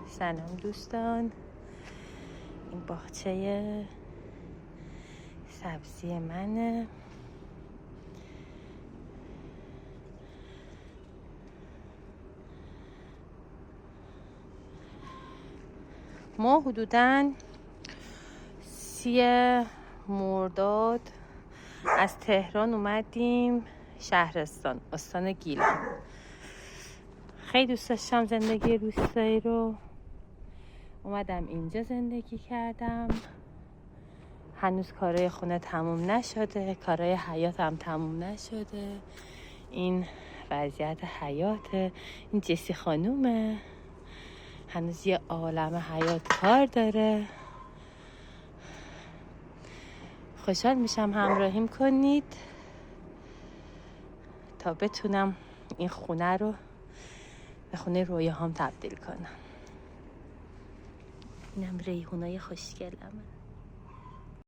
سلام دوستان، این باغچه سبزی منه. ما حدوداً 30 مرداد از تهران اومدیم شهرستان، استان گیلان. خیلی دوست داشتم زندگی روستایی رو، اومدم اینجا زندگی کردم. هنوز کارهای خونه تموم نشده، کارهای حیات هم تموم نشده. این وضعیت حیات، این جسی خانومه، هنوز یه عالم حیات کار داره. خوشحال میشم همراهیم کنید تا بتونم این خونه رو به خونه رویاهام تبدیل کنم. اینم ریحونای خوشگلمه.